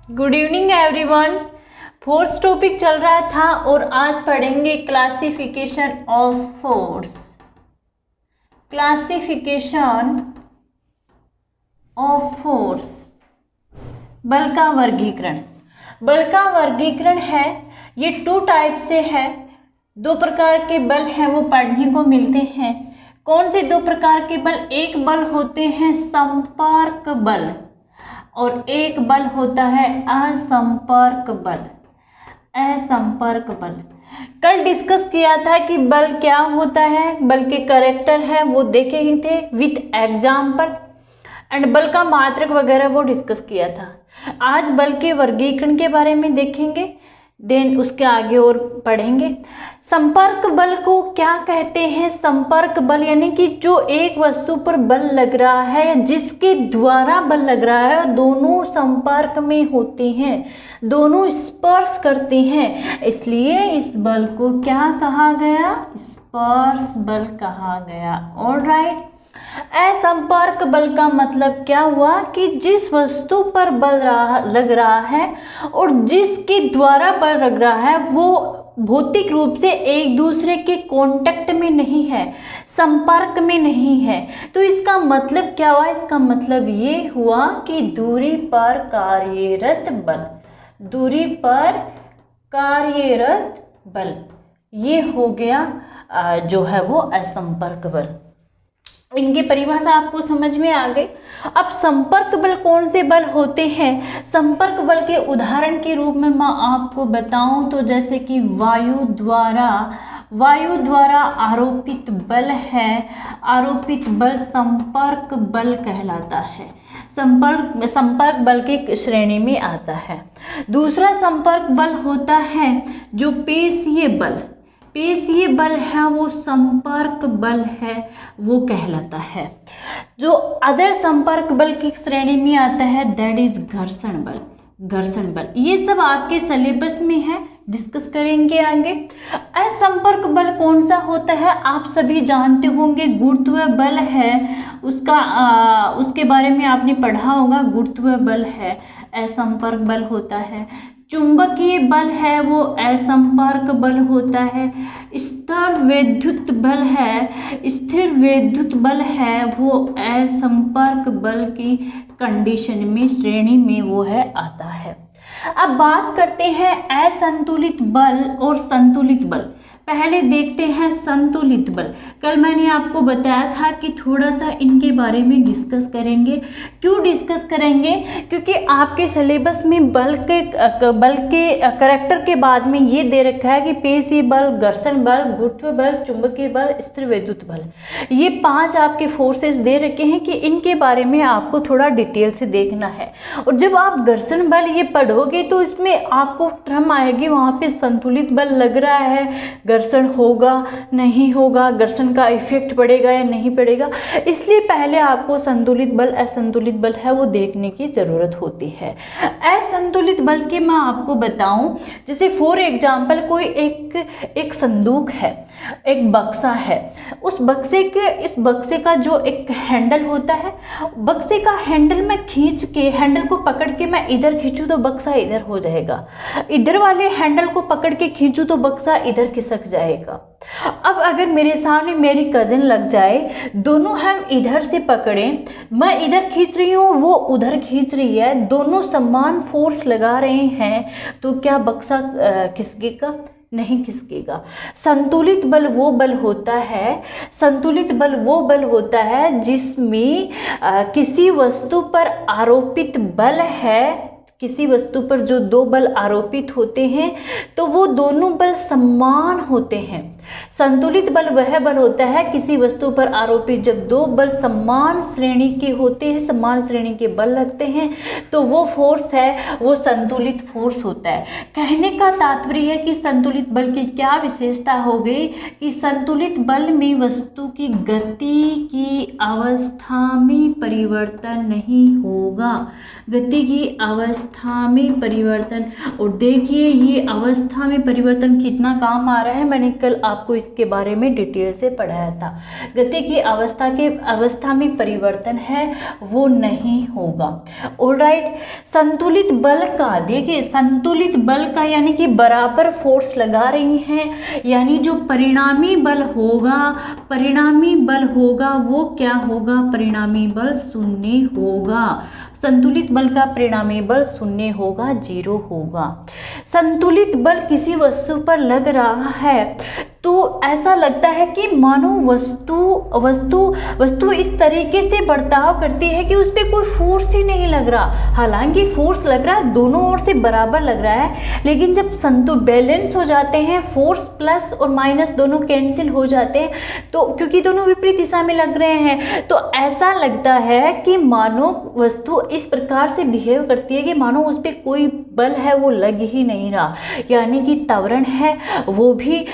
Good evening everyone. Force topic चल रहा था और आज पढ़ेंगे classification of force. Classification of force, बल का वर्गीकरण। बल का वर्गीकरण है, ये 2 टाइप से है। 2 प्रकार के बल हैं वो पढ़ने को मिलते हैं। कौन से 2 प्रकार के बल? एक बल होते हैं संपर्क बल और एक बल होता है असंपर्क बल। असंपर्क बल कल डिस्कस किया था कि बल क्या होता है, बल के कैरेक्टर है वो देखे ही थे विथ एग्जाम्पल एंड बल का मात्रक वगैरह वो डिस्कस किया था। आज बल के वर्गीकरण के बारे में देखेंगे, देन उसके आगे और पढ़ेंगे। संपर्क बल को क्या कहते हैं? संपर्क बल यानी कि जो एक वस्तु पर बल लग रहा है या जिसके द्वारा बल लग रहा है दोनों संपर्क में होते हैं, दोनों स्पर्श करते हैं, इसलिए इस बल को क्या कहा गया? स्पर्श बल कहा गया। ऑलराइट। असंपर्क बल का मतलब क्या हुआ कि जिस वस्तु पर बल लग रहा है और जिसके द्वारा बल लग रहा है वो भौतिक रूप से एक दूसरे के कांटेक्ट में नहीं है, संपर्क में नहीं है। तो इसका मतलब क्या हुआ? इसका मतलब ये हुआ कि दूरी पर कार्यरत बल, दूरी पर कार्यरत बल, ये हो गया जो है वो असंपर्क बल। इनकी परिभाषा आपको समझ में आ गई। अब संपर्क बल कौन से बल होते हैं? संपर्क बल के उदाहरण के रूप में मैं आपको बताऊं तो जैसे कि वायु द्वारा आरोपित बल है, आरोपित बल संपर्क बल कहलाता है, संपर्क बल की श्रेणी में आता है। दूसरा संपर्क बल होता है जो पेशीय बल, पेशीय बल है वो संपर्क बल है वो कहलाता है। जो अदर संपर्क बल की श्रेणी में आता है दैट इज घर्षण बल, घर्षण बल। ये सब आपके सिलेबस में है, डिस्कस करेंगे आगे। असंपर्क बल कौन सा होता है? आप सभी जानते होंगे, गुरुत्व बल है उसका उसके बारे में आपने पढ़ा होगा, गुरुत्व बल है असंपर्क बल होता है। चुंबकीय बल है वो असंपर्क बल होता है। स्थिर वैद्युत बल है, स्थिर वैद्युत बल है वो असंपर्क बल की कंडीशन में, श्रेणी में वो है आता है। अब बात करते हैं असंतुलित बल और संतुलित बल। पहले देखते हैं संतुलित बल। कल मैंने आपको बताया था कि थोड़ा सा इनके बारे में डिस्कस करेंगे। क्यों डिस्कस करेंगे? क्योंकि आपके सिलेबस में बल के करैक्टर के बाद में ये दे रखा है कि पेशीय बल, घर्षण बल, गुरुत्व बल, चुंबकीय बल, स्थिर वैद्युत बल। ये 5 आपके फोर्सेस दे रखे हैं कि इनके बारे में आपको थोड़ा डिटेल से देखना है। और जब आप घर्षण बल ये पढ़ोगे तो इसमें आपको टर्म आएगी, वहाँ पे संतुलित बल लग रहा है, घर्षण होगा नहीं होगा, घर्षण का इफेक्ट पड़ेगा या नहीं पड़ेगा, इसलिए पहले आपको संतुलित बल असंतुलित बल है वो देखने की जरूरत होती है। असंतुलित बल के मैं आपको बताऊं, जैसे फॉर एग्जांपल कोई एक संदूक है, एक बक्सा है, उस बक्से का जो एक हैंडल होता है, बक्से का हैंडल में खींच के, हैंडल को पकड़ के मैं इधर खींचूं तो बक्सा इधर हो जाएगा, इधर वाले हैंडल को पकड़ के खींचूं तो बक्सा इधर खिसक जाएगा। अब अगर मेरे सामने मेरी कजिन लग जाए, दोनों हम इधर से पकड़े, मैं इधर खींच रही हूँ वो उधर खींच रही है, दोनों समान फोर्स लगा रहे हैं, तो क्या बक्सा खिसकेगा? नहीं खिसकेगा। संतुलित बल वो बल होता है, संतुलित बल वो बल होता है जिसमें किसी वस्तु पर आरोपित बल है, किसी वस्तु पर जो 2 बल आरोपित होते हैं तो वो दोनों बल समान होते हैं। संतुलित बल वह बल होता है किसी वस्तु पर आरोपित जब 2 बल समान श्रेणी के होते हैं, समान श्रेणी के बल लगते हैं तो वो फोर्स है वो संतुलित फोर्स होता है। कहने का तात्पर्य है कि संतुलित बल की क्या विशेषता हो गई कि संतुलित बल में वस्तु की गति की अवस्था में परिवर्तन नहीं होगा, गति की अवस्था में परिवर्तन। और देखिए ये अवस्था में परिवर्तन कितना काम आ रहा है, मैंने कल आपको इसके बारे में डिटेल से पढ़ाया था। गति की अवस्था में परिवर्तन है वो नहीं होगा। ऑलराइट, संतुलित बल का देखिए, संतुलित बल का यानी कि बराबर फोर्स लगा रही हैं, यानी जो परिणामी बल होगा वो क्या होगा, परिणामी बल शून्य होगा। संतुलित बल का परिणामी बल शून्य होगा, 0 होगा। संतुलित बल किसी वस्तु पर लग रहा है तो ऐसा लगता है कि मानो वस्तु इस तरीके से बर्ताव करती है कि उस पर कोई फोर्स ही नहीं लग रहा। हालांकि फोर्स लग रहा है, दोनों ओर से बराबर लग रहा है, लेकिन जब बैलेंस हो जाते हैं, फोर्स प्लस और माइनस दोनों कैंसिल हो जाते हैं, तो क्योंकि दोनों विपरीत दिशा में लग रहे हैं, तो ऐसा लगता है कि मानो वस्तु इस प्रकार से बिहेव करती है कि मानो उस पर कोई बल है वो लग ही नहीं रहा, यानी कि त्वरण है वो भी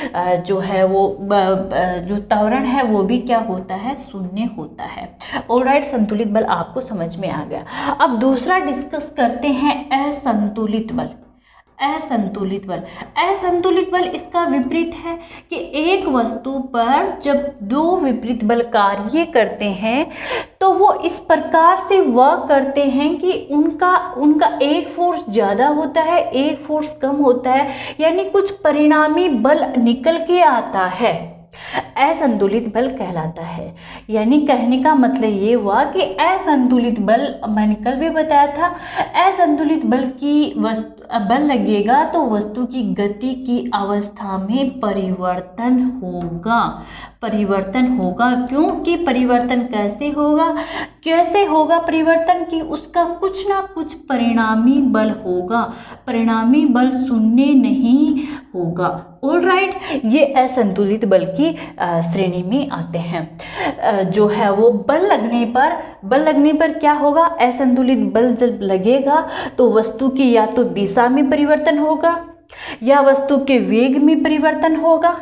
जो त्वरण है वो भी क्या होता है, शून्य होता है। ऑलराइट, संतुलित बल आपको समझ में आ गया। अब दूसरा डिस्कस करते हैं असंतुलित बल। असंतुलित बल इसका विपरीत है कि एक वस्तु पर जब दो विपरीत बल कार्य करते हैं तो वो इस प्रकार से वर्क करते हैं कि उनका एक फोर्स ज्यादा होता है, एक फोर्स कम होता है, यानी कुछ परिणामी बल निकल के आता है, असंतुलित बल कहलाता है। यानी कहने का मतलब ये हुआ कि असंतुलित बल, मैंने कल भी बताया था, असंतुलित बल लगेगा तो वस्तु की गति की अवस्था में परिवर्तन होगा। क्योंकि परिवर्तन कैसे होगा परिवर्तन की उसका कुछ ना कुछ परिणामी बल होगा, परिणामी बल शून्य नहीं होगा। ऑलराइट, ये असंतुलित बल की श्रेणी में आते हैं। जो है वो बल लगने पर क्या होगा, असंतुलित बल जब लगेगा तो वस्तु की या तो दिशा में परिवर्तन होगा, या वस्तु के वेग में परिवर्तन होगा,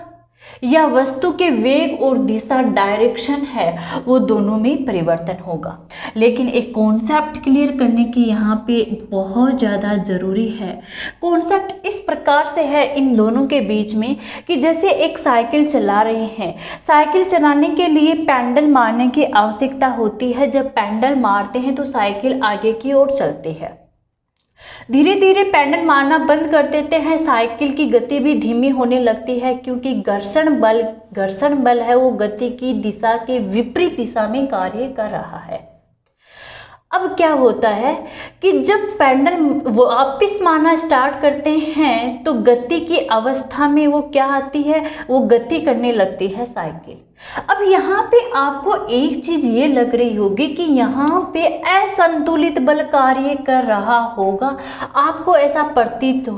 या वस्तु के वेग और दिशा डायरेक्शन है वो दोनों में परिवर्तन होगा। लेकिन एक कॉन्सेप्ट क्लियर करने की यहाँ पे बहुत ज़्यादा जरूरी है। कॉन्सेप्ट इस प्रकार से है इन दोनों के बीच में कि जैसे एक साइकिल चला रहे हैं, साइकिल चलाने के लिए पैडल मारने की आवश्यकता होती है। जब पैडल मारते हैं तो साइकिल आगे की ओर चलती है। धीरे धीरे पैडल मारना बंद कर देते हैं, साइकिल की गति भी धीमी होने लगती है, क्योंकि घर्षण बल है वो गति की दिशा के विपरीत दिशा में कार्य कर रहा है। अब क्या होता है कि जब पैडल वापिस मारना स्टार्ट करते हैं तो गति की अवस्था में वो क्या आती है, वो गति करने लगती है साइकिल। अब यहाँ पे आपको एक चीज ये लग रही होगी कि यहाँ पे असंतुलित बल कार्य कर रहा होगा, आपको ऐसा प्रतीत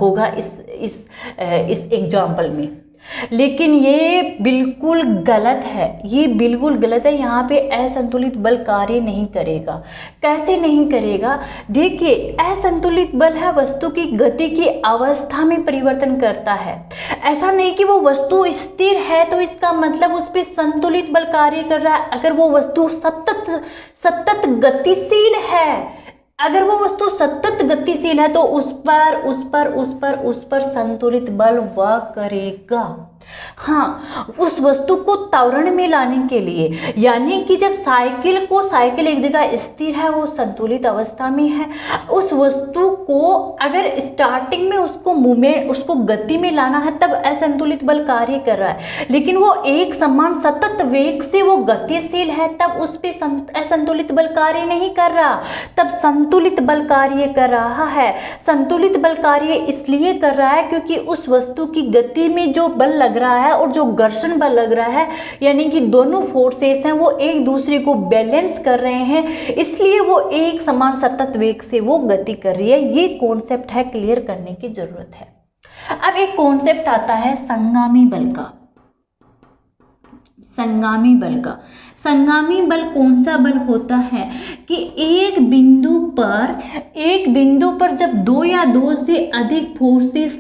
होगा इस एग्जाम्पल में, लेकिन ये बिल्कुल गलत है। यहाँ पे असंतुलित बल कार्य नहीं करेगा। कैसे नहीं करेगा, देखिए असंतुलित बल है वस्तु की गति की अवस्था में परिवर्तन करता है। ऐसा नहीं कि वो वस्तु स्थिर है तो इसका मतलब उस पर संतुलित बल कार्य कर रहा है। अगर वो वस्तु सतत गतिशील है, अगर वो वस्तु सतत गतिशील है तो उस पर संतुलित बल वर्क करेगा। हाँ, उस वस्तु को त्वरण में लाने के लिए, यानी कि जब साइकिल एक जगह स्थिर है, वो संतुलित अवस्था में है, उस वस्तु को अगर स्टार्टिंग में उसको गति में लाना है तब असंतुलित बल कार्य कर रहा है। लेकिन वो एक समान सतत वेग से वो गतिशील है तब उस पर असंतुलित बल कार्य नहीं कर रहा, तब संतुलित बल कार्य कर रहा है। संतुलित बल कार्य इसलिए कर रहा है क्योंकि उस वस्तु की गति में जो बल लग रहा है और जो घर्षण बल लग रहा है, यानी कि दोनों फोर्सेस हैं वो एक दूसरे को बैलेंस कर रहे हैं, इसलिए वो एक समान सतत वेग से वो गति कर रही है। ये कॉन्सेप्ट है, क्लियर करने की जरूरत है। अब एक कॉन्सेप्ट आता है संगामी बल का। संगामी बल कौन सा बल होता है कि एक बिंदु पर जब दो या दो से अधिक फोर्सेस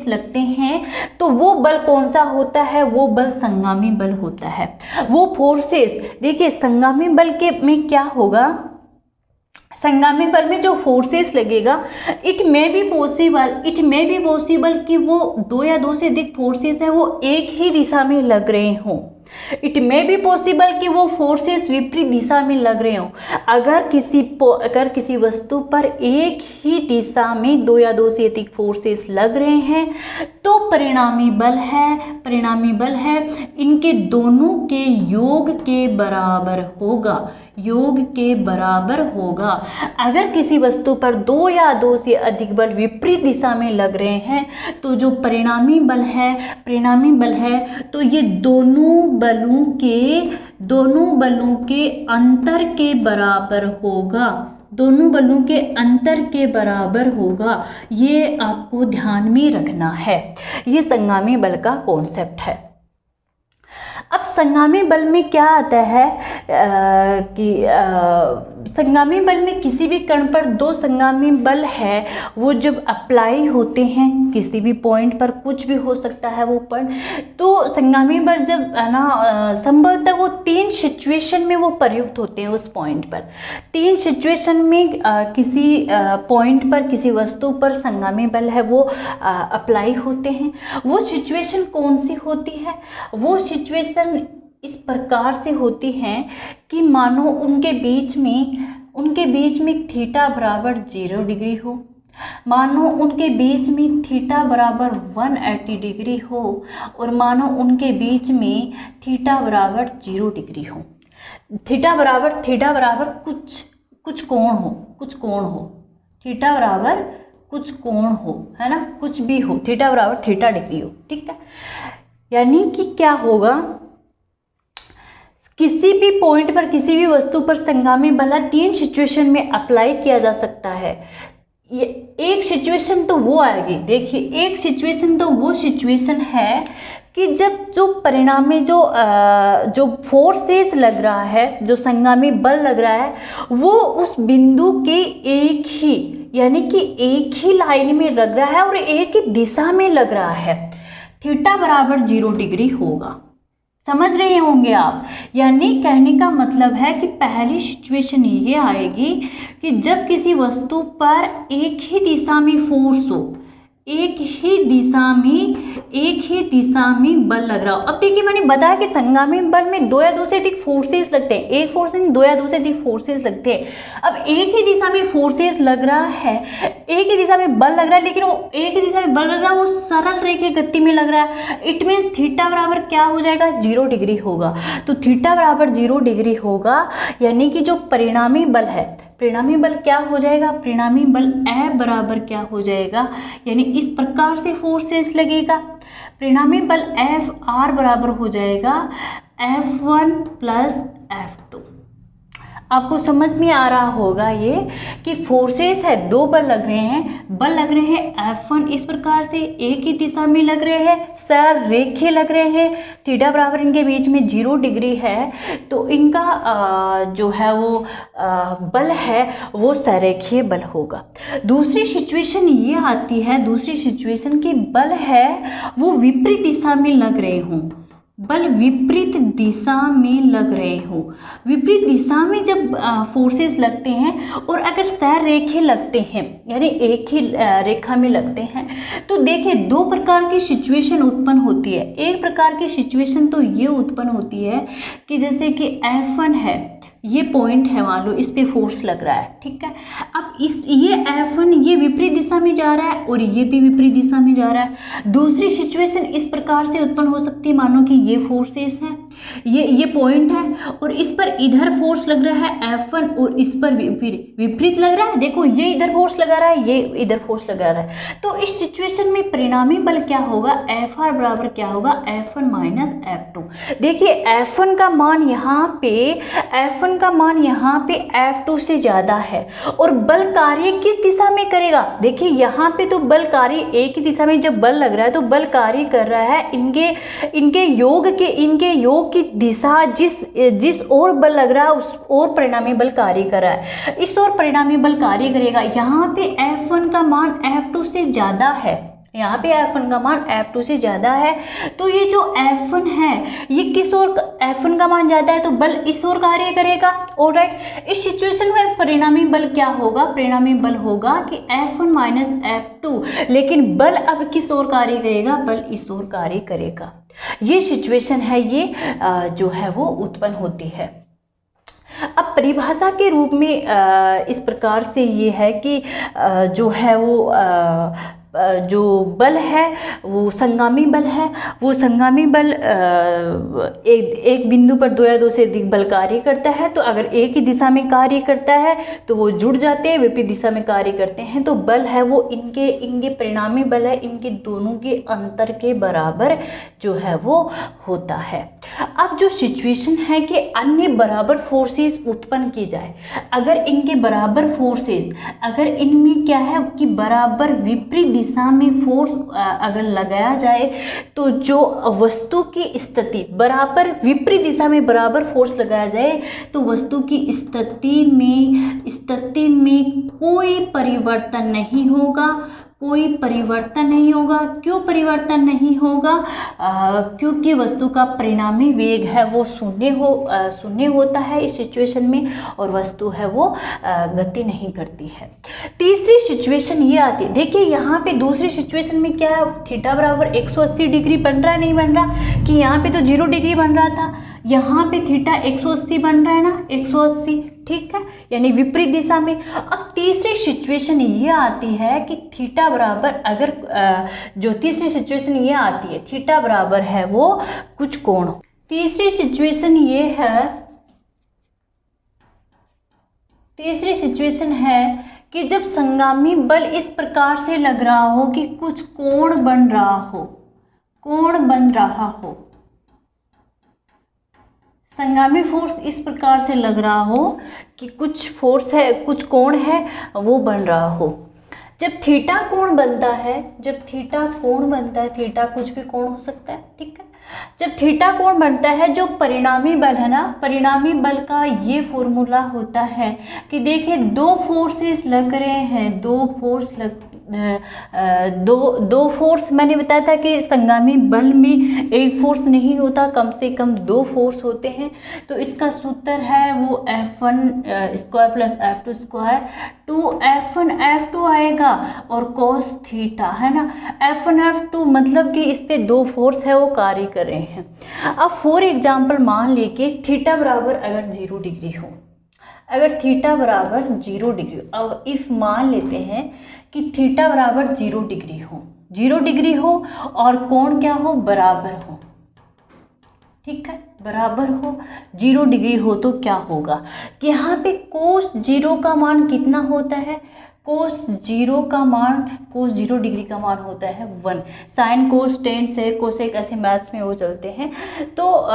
लगते हैं, तो वो बल कौन सा होता है, वो बल संगामी बल होता है। वो फोर्सेस, देखिए संगामी बल में क्या होगा, संगामी बल में जो फोर्सेस लगेगा, इट मे बी पॉसिबल कि वो दो या दो से अधिक फोर्सेस है वो एक ही दिशा में लग रहे हों। इट मे बी पॉसिबल कि वो फोर्सेस विपरीत दिशा में लग रहे हों। अगर किसी वस्तु पर एक ही दिशा में दो या दो से अधिक फोर्सेस लग रहे हैं तो परिणामी बल है इनके दोनों के योग के बराबर होगा। अगर किसी वस्तु पर दो या दो से अधिक बल विपरीत दिशा में लग रहे हैं तो जो परिणामी बल है तो ये दोनों बलों के अंतर के बराबर होगा। ये आपको ध्यान में रखना है। ये संगामी बल का कॉन्सेप्ट है। अब संगामी बल में क्या आता है संगामी बल में किसी भी कण पर दो संगामी बल है वो जब अप्लाई होते हैं किसी भी पॉइंट पर, कुछ भी हो सकता है वो पॉइंट, तो संगामी बल जब संभवतः वो 3 सिचुएशन में वो प्रयुक्त होते हैं। उस पॉइंट पर 3 सिचुएशन में किसी पॉइंट पर किसी वस्तु पर संगामी बल है वो अप्लाई होते हैं। वो सिचुएशन कौन सी होती है? वो सिचुएशन इस प्रकार से होती हैं कि मानो उनके बीच में थीटा बराबर 0 डिग्री हो, मानो उनके बीच में थीटा बराबर 180 डिग्री हो, और मानो उनके बीच में थीटा बराबर 0 डिग्री हो। थीटा बराबर कुछ कोण हो, थीटा बराबर कुछ कोण हो, है ना, कुछ भी हो, थीटा बराबर थीटा डिग्री हो, ठीक है। यानी कि क्या होगा, किसी भी पॉइंट पर किसी भी वस्तु पर संगामी बल 3 सिचुएशन में अप्लाई किया जा सकता है। ये एक सिचुएशन तो वो आएगी, देखिए एक सिचुएशन तो वो सिचुएशन है कि जब जो परिणामी जो फोर्सेस लग रहा है, जो संगामी बल लग रहा है वो उस बिंदु के एक ही लाइन में लग रहा है और एक ही दिशा में लग रहा है। थीटा बराबर 0 डिग्री होगा, समझ रहे होंगे आप। यानी कहने का मतलब है कि पहली सिचुएशन ये आएगी कि जब किसी वस्तु पर एक ही दिशा में फोर्स हो, एक ही दिशा में बल लग रहा हो। अब देखिए मैंने बताया कि संगामी बल में दो या दो से अधिक फोर्सेस लगते हैं, एक फोर्स नहीं, दो या दो से अधिक फोर्सेस लगते हैं। अब एक ही दिशा में फोर्सेस लग रहा है, एक ही दिशा में बल लग रहा है, लेकिन वो एक ही दिशा में बल लग रहा है वो सरल रेखीय गति में लग रहा है। इट मीन्स थीटा बराबर क्या हो जाएगा, 0 डिग्री होगा। तो थीटा बराबर 0 डिग्री होगा, यानी कि जो परिणामी बल है, परिणामी बल क्या हो जाएगा, परिणामी बल F बराबर क्या हो जाएगा, यानी इस प्रकार से फोर्सेस लगेगा। परिणामी बल F R बराबर हो जाएगा F1 प्लस F2। आपको समझ में आ रहा होगा ये कि फोर्सेस है, दो बल लग रहे हैं F1 इस प्रकार से एक ही दिशा में लग रहे हैं, सर रेखीय लग रहे हैं, थीटा बराबर इनके बीच में 0 डिग्री है, तो इनका जो है वो बल है वो सरेखीय बल होगा। दूसरी सिचुएशन ये आती है, दूसरी सिचुएशन की बल है वो विपरीत दिशा में लग रहे हों, बल विपरीत दिशा में लग रहे हो। विपरीत दिशा में जब फोर्सेस लगते हैं और अगर सह रेखे लगते हैं, यानी एक ही रेखा में लगते हैं, तो देखिए दो प्रकार की सिचुएशन उत्पन्न होती है। एक प्रकार की सिचुएशन तो ये उत्पन्न होती है कि जैसे कि F1 है, ये पॉइंट है, मान लो इस पे फोर्स लग रहा है, ठीक है। अब ये F1 ये विपरीत दिशा में जा रहा है और ये भी विपरीत दिशा में जा रहा है। दूसरी सिचुएशन इस प्रकार से उत्पन्न हो सकती है, मानो कि ये फोर्सेस है, ये पॉइंट है और इस पर इधर फोर्स लग रहा है F1 और इस पर विपरीत लग रहा है। देखो ये इधर फोर्स लगा रहा है, ये इधर फोर्स लगा रहा है। तो इस सिचुएशन में परिणामी बल क्या होगा, Fr बराबर क्या होगा, F1 माइनस F2। देखिए F1 का मान यहाँ पे F2 से ज्यादा है और बल कार्य किस दिशा में करेगा। देखिए यहाँ पे तो बल कार्य एक ही दिशा में जब बल लग रहा है तो बल कार्य कर रहा है इनके योग की दिशा जिस ओर बल लग रहा है उस ओर परिणामी बल कार्य कर रहा है, इस ओर परिणामी बल कार्य करेगा। यहाँ पे F1 का मान F2 से ज्यादा है, यहाँ पे F1 का मान F2 से ज़्यादा है, तो ये जो F1 है ये किस ओर, F1 का मान ज़्यादा है तो बल इस ओर कार्य करेगा। ऑलराइट, इस सिचुएशन में परिणामी बल क्या होगा, परिणामी बल होगा कि F1 माइनस F2, लेकिन बल अब किस ओर कार्य करेगा, बल इस ओर कार्य करेगा। ये सिचुएशन है, ये जो है वो उत्पन्न होती है। अब परिभाषा के रूप में इस प्रकार से ये है कि जो है वो जो बल है वो संगामी बल है, वो संगामी बल एक बिंदु पर दो या दो से अधिक बल कार्य करता है। तो अगर एक ही दिशा में कार्य करता है तो वो जुड़ जाते हैं, विपरीत दिशा में कार्य करते हैं तो बल है वो इनके परिणामी बल है, इनके दोनों के अंतर के बराबर जो है वो होता है। अब जो सिचुएशन है कि अन्य बराबर फोर्सेस उत्पन्न की जाए, अगर इनके बराबर फोर्सेस, अगर इनमें क्या है कि बराबर विपरीत दिशा में फोर्स अगर लगाया जाए तो जो वस्तु की स्थिति बराबर विपरीत दिशा में बराबर फोर्स लगाया जाए तो वस्तु की स्थिति में कोई परिवर्तन नहीं होगा, कोई परिवर्तन नहीं होगा। क्यों परिवर्तन नहीं होगा? क्योंकि वस्तु का परिणामी वेग है वो शून्य होता है इस सिचुएशन में, और वस्तु है वो गति नहीं करती है। तीसरी सिचुएशन ये आती है, देखिए यहाँ पे दूसरी सिचुएशन में क्या है, थीटा बराबर 180 डिग्री बन रहा है, नहीं बन रहा, कि यहाँ पे तो 0 डिग्री बन रहा था, यहाँ पे थीटा 180 बन रहा है ना, 180, ठीक है, यानी विपरीत दिशा में। अब तीसरी सिचुएशन ये आती है कि थीटा बराबर, अगर जो तीसरी सिचुएशन ये आती है थीटा बराबर है वो कुछ कोण। तीसरी सिचुएशन ये है, तीसरी सिचुएशन है कि जब संगामी बल इस प्रकार से लग रहा हो कि कुछ कोण बन रहा हो, कोण बन रहा हो, संगामी फोर्स इस प्रकार से लग रहा हो कि कुछ फोर्स है, कुछ कोण है वो बन रहा हो। जब थीटा कोण बनता है, जब थीटा कोण बनता है, थीटा कुछ भी कोण हो सकता है, ठीक है, जब थीटा कोण बनता है, जो परिणामी बल है ना, परिणामी बल का ये फॉर्मूला होता है कि देखिए दो फोर्सेस लग रहे हैं, दो फोर्स मैंने बताया था कि संगामी बल में एक फोर्स नहीं होता, कम से कम दो फोर्स होते हैं। तो इसका सूत्र है वो F1 square plus F2 square, 2F1 F2 आएगा और cos थीटा है ना, F1 F2 मतलब कि इस पे दो फोर्स है वो कार्य कर रहे हैं। अब फॉर एग्जाम्पल मान लेके थीटा बराबर अगर 0 डिग्री हो, अगर थीटा बराबर 0 डिग्री, अब इफ मान लेते हैं कि थीटा बराबर 0 डिग्री हो, 0 डिग्री हो और कोण क्या हो, बराबर हो, ठीक है, बराबर हो, 0 डिग्री हो तो क्या होगा कि यहाँ पे कोस 0 का मान कितना होता है, कोस 0 का मान, कोस 0 डिग्री का मान होता है 1, साइन कोस टेन से कोसेक ऐसे मैथ्स में वो चलते हैं, तो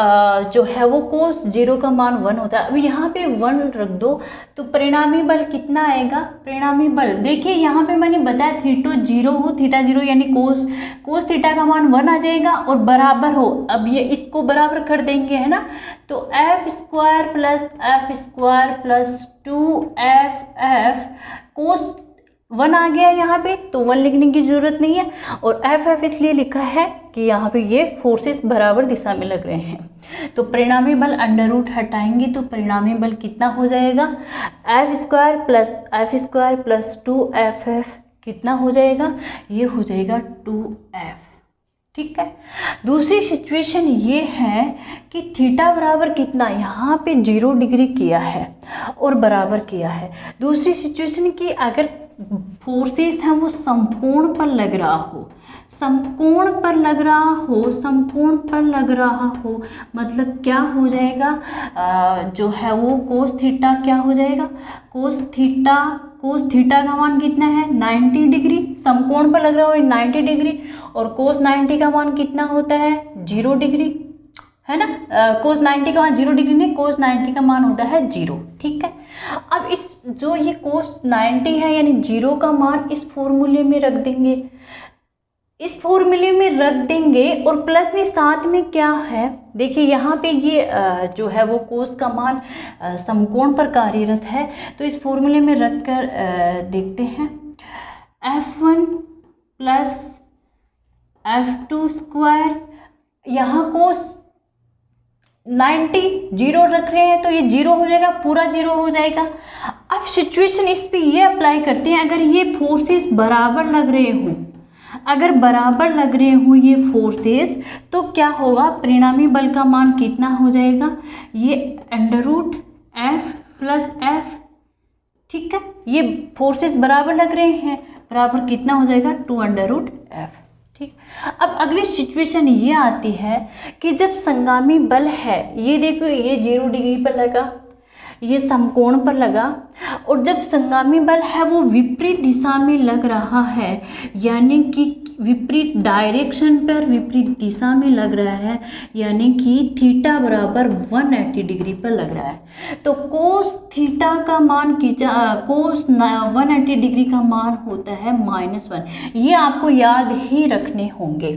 जो है वो कोस 0 का मान 1 होता है। अब यहाँ पे 1 रख दो तो परिणामी बल कितना आएगा, परिणामी बल देखिए यहाँ पे मैंने बताया थीटा 0 हो, थीटा 0 यानी कोस थीटा का मान 1 आ जाएगा और बराबर हो, अब ये इसको बराबर कर देंगे है ना, तो F स्क्वायर प्लस 2FF कोस 1 आ गया यहाँ पे, तो 1 लिखने की जरूरत नहीं है, और FF इसलिए लिखा है कि यहाँ पे ये फोर्सेस बराबर दिशा में लग रहे हैं। तो परिणामी बल अंडर रूट हटाएंगे तो परिणामी बल कितना हो जाएगा, F स्क्वायर प्लस 2FF कितना हो जाएगा, ये हो जाएगा 2F, ठीक है। दूसरी सिचुएशन ये है कि थीटा बराबर कितना, यहाँ पे 0 डिग्री किया है और बराबर किया है। दूसरी सिचुएशन की अगर फोर्सेस हैं वो समकोण पर लग रहा हो, समकोण पर लग रहा हो, समकोण पर लग रहा हो, मतलब क्या हो जाएगा, जो है वो कोस थीटा क्या हो जाएगा, कोस थीटा का मान कितना है 90 डिग्री, समकोण पर लग रहा हो 90 डिग्री, और कोस 90 का मान कितना होता है 0 डिग्री, है ना, कोस 90 का मान 0 डिग्री नहीं, कोस 90 का मान होता है 0, ठीक है। अब इस जो ये कोस 90 है यानी 0 का मान इस फॉर्मूले में रख देंगे, इस फॉर्मूले में रख देंगे, और प्लस में साथ में क्या है, देखिए यहाँ पे ये जो है वो कोस का मान समकोण पर कार्यरत है, तो इस फॉर्मूले में रख कर देखते हैं F1 प्लस F2 स्क्वायर, यहाँ कोस 90 जीरो रख रहे हैं तो ये जीरो हो जाएगा, पूरा जीरो हो जाएगा। अब सिचुएशन इस पे ये अप्लाई करते हैं, अगर ये फोर्सेस बराबर लग रहे हो, अगर बराबर लग रहे हो ये फोर्सेस, तो क्या होगा, परिणामी बल का मान कितना हो जाएगा, ये √F + F, ठीक है। ये फोर्सेस बराबर लग रहे हैं, बराबर कितना हो जाएगा, 2√F, ठीक। अब अगली सिचुएशन ये आती है कि जब संगामी बल है, ये देखो ये 0 डिग्री पर लगा, ये समकोण पर लगा, और जब संगामी बल है वो विपरीत दिशा में लग रहा है, यानी कि विपरीत डायरेक्शन पर विपरीत दिशा में लग रहा है, यानी कि थीटा बराबर 180 डिग्री पर लग रहा है, तो कोस थीटा का मान कोस 180 डिग्री का मान होता है -1। ये आपको याद ही रखने होंगे।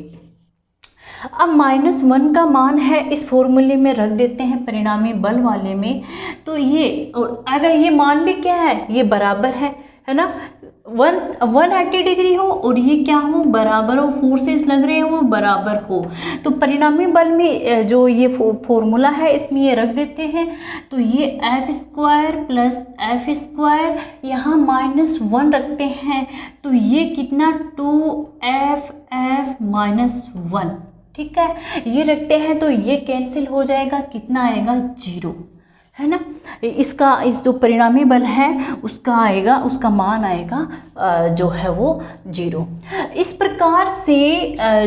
अब -1 का मान है, इस फॉर्मूले में रख देते हैं परिणामी बल वाले में, तो ये, और अगर ये मान भी क्या है, ये बराबर है ना, 180 डिग्री हो और ये क्या हो, बराबर हो, फोर्सेस लग रहे हो बराबर हो, तो परिणामी बल में जो ये फॉर्मूला है इसमें ये रख देते हैं, तो ये F² + F², यहाँ -1 रखते हैं, तो ये कितना 2FF - 1, ठीक है, ये रखते हैं तो ये कैंसिल हो जाएगा, कितना आएगा, 0, है ना। इसका इस जो परिणामी बल है उसका आएगा, उसका मान आएगा जो है वो 0। इस प्रकार से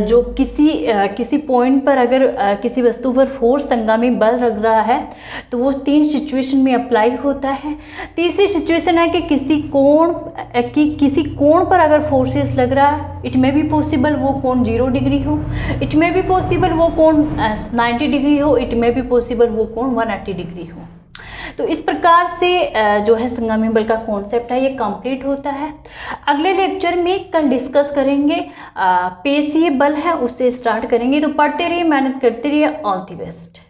जो किसी पॉइंट पर अगर किसी वस्तु पर फोर्स संगामी बल लग रहा है तो वो 3 सिचुएशन में अप्लाई होता है। तीसरी सिचुएशन है कि किसी कोण पर अगर फोर्सेस लग रहा है, इट में भी पॉसिबल वो कोण 0 डिग्री हो, इट में भी पॉसिबल वो कोण 90 डिग्री हो, इट में भी पॉसिबल वो कोण 180 डिग्री हो। तो इस प्रकार से जो है संगामी बल का कॉन्सेप्ट है ये कंप्लीट होता है। अगले लेक्चर में कल डिस्कस करेंगे पेशीय बल है, उससे स्टार्ट करेंगे। तो पढ़ते रहिए, मेहनत करते रहिए। All the best.